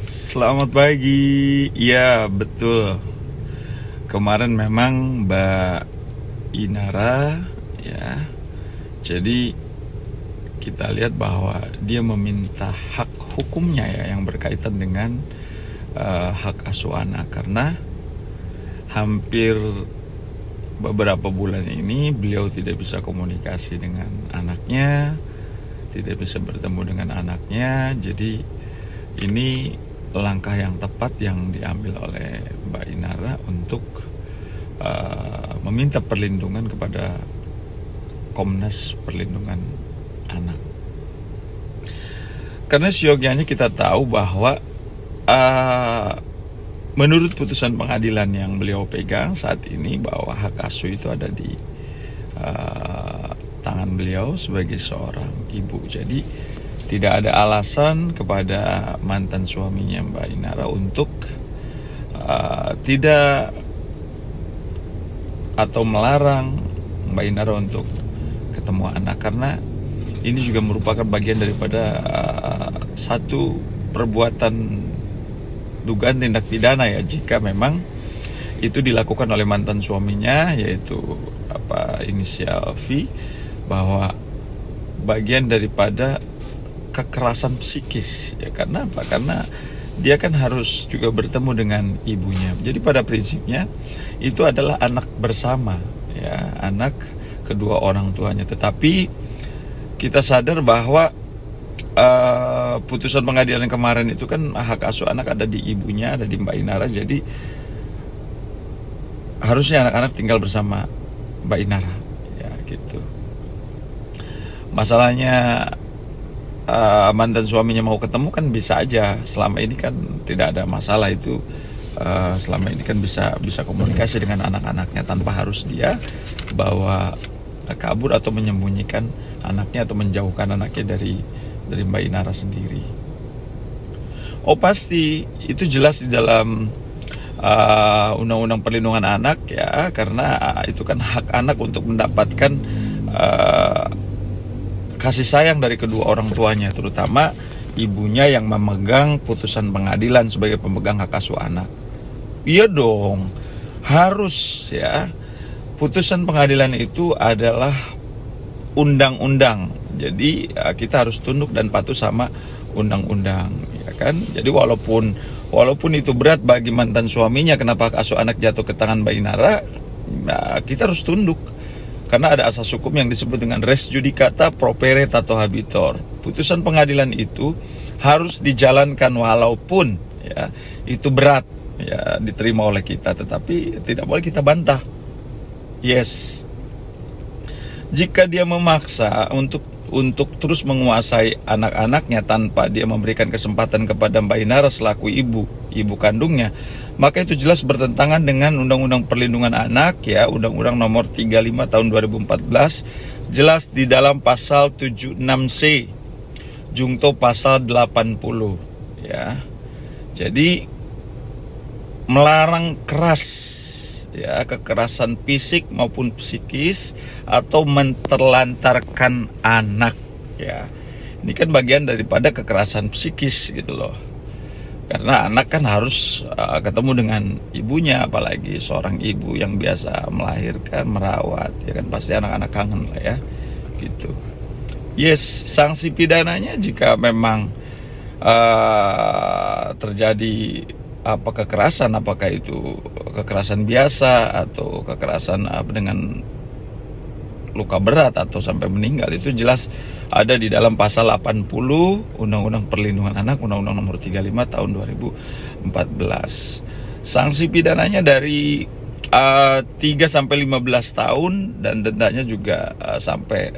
Selamat pagi. Ya, betul. Kemarin memang Mbak Inara ya. Jadi kita lihat bahwa dia meminta hak hukumnya ya yang berkaitan dengan hak asuh anak, karena hampir beberapa bulan ini beliau tidak bisa komunikasi dengan anaknya, tidak bisa bertemu dengan anaknya. Jadi ini langkah yang tepat yang diambil oleh Mbak Inara untuk meminta perlindungan kepada Komnas Perlindungan Anak. Karena siogianya kita tahu bahwa menurut putusan pengadilan yang beliau pegang saat ini, bahwa hak asuh itu ada di tangan beliau sebagai seorang ibu. Jadi tidak ada alasan kepada mantan suaminya Mbak Inara untuk tidak atau melarang Mbak Inara untuk ketemu anak, karena ini juga merupakan bagian daripada satu perbuatan dugaan tindak pidana ya, jika memang itu dilakukan oleh mantan suaminya, yaitu inisial V, bahwa bagian daripada kekerasan psikis ya. Karena apa? Karena dia kan harus juga bertemu dengan ibunya. Jadi pada prinsipnya itu adalah anak bersama ya, anak kedua orang tuanya. Tetapi kita sadar bahwa putusan pengadilan kemarin itu kan hak asuh anak ada di ibunya, ada di Mbak Inara. Jadi harusnya anak-anak tinggal bersama Mbak Inara ya, gitu. Masalahnya mantan suaminya mau ketemu kan bisa aja, selama ini kan tidak ada masalah itu. Selama ini kan bisa komunikasi dengan anak-anaknya tanpa harus dia bawa kabur atau menyembunyikan anaknya atau menjauhkan anaknya dari Mbak Inara sendiri. Oh pasti itu jelas di dalam Undang-Undang Perlindungan Anak ya, karena itu kan hak anak untuk mendapatkan kasih sayang dari kedua orang tuanya, terutama ibunya yang memegang putusan pengadilan sebagai pemegang hak asuh anak. Iya dong, harus ya. Putusan pengadilan itu adalah undang-undang. Jadi kita harus tunduk dan patuh sama undang-undang, ya kan? Jadi walaupun itu berat bagi mantan suaminya, kenapa hak asuh anak jatuh ke tangan Mbak Inara, nah, kita harus tunduk. Karena ada asas hukum yang disebut dengan res judicata pro pere tato habitor. Putusan pengadilan itu harus dijalankan walaupun ya itu berat ya diterima oleh kita, tetapi tidak boleh kita bantah. Yes. Jika dia memaksa untuk terus menguasai anak-anaknya tanpa dia memberikan kesempatan kepada Mbak Inara selaku ibu kandungnya, maka itu jelas bertentangan dengan Undang-Undang Perlindungan Anak ya, Undang-Undang Nomor 35 tahun 2014, jelas di dalam pasal 76C jungto pasal 80 ya. Jadi melarang keras ya, kekerasan fisik maupun psikis atau menterlantarkan anak ya. Ini kan bagian daripada kekerasan psikis gitu loh. Karena anak kan harus ketemu dengan ibunya, apalagi seorang ibu yang biasa melahirkan, merawat, ya kan pasti anak-anak kangen lah ya, gitu. Yes, sanksi pidananya jika memang terjadi kekerasan, apakah itu kekerasan biasa atau kekerasan dengan luka berat atau sampai meninggal, itu jelas ada di dalam pasal 80 Undang-Undang Perlindungan Anak, Undang-Undang Nomor 35 tahun 2014. Sanksi pidananya dari 3 sampai 15 tahun dan dendanya juga sampai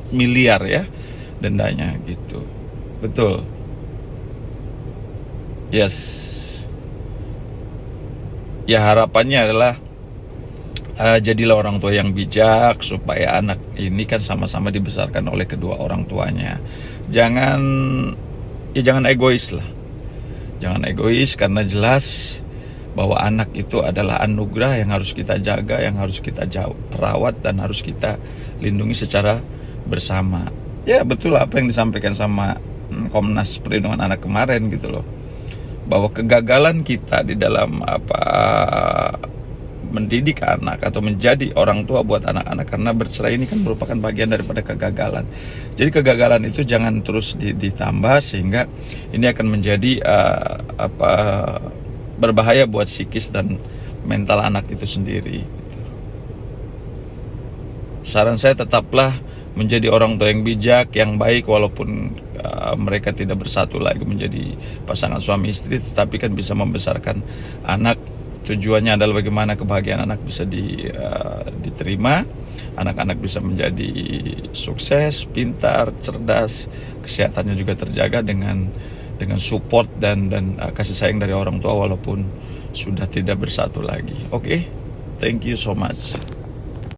miliar ya dendanya gitu. Betul. Yes. Ya harapannya adalah jadilah orang tua yang bijak supaya anak ini kan sama-sama dibesarkan oleh kedua orang tuanya. Jangan egois lah. Jangan egois, karena jelas bahwa anak itu adalah anugerah yang harus kita jaga, yang harus kita rawat dan harus kita lindungi secara bersama. Ya betul apa yang disampaikan sama Komnas Perlindungan Anak kemarin gitu loh, bahwa kegagalan kita di dalam mendidik anak atau menjadi orang tua buat anak-anak karena bercerai ini kan merupakan bagian daripada kegagalan. Jadi kegagalan itu jangan terus ditambah sehingga ini akan menjadi berbahaya buat psikis dan mental anak itu sendiri. Saran saya tetaplah menjadi orang tua yang bijak, yang baik, walaupun mereka tidak bersatu lagi menjadi pasangan suami istri, tetapi kan bisa membesarkan anak. Tujuannya adalah bagaimana kebahagiaan anak bisa diterima, anak-anak bisa menjadi sukses, pintar, cerdas, kesehatannya juga terjaga dengan support dan kasih sayang dari orang tua walaupun sudah tidak bersatu lagi. Oke, thank you so much.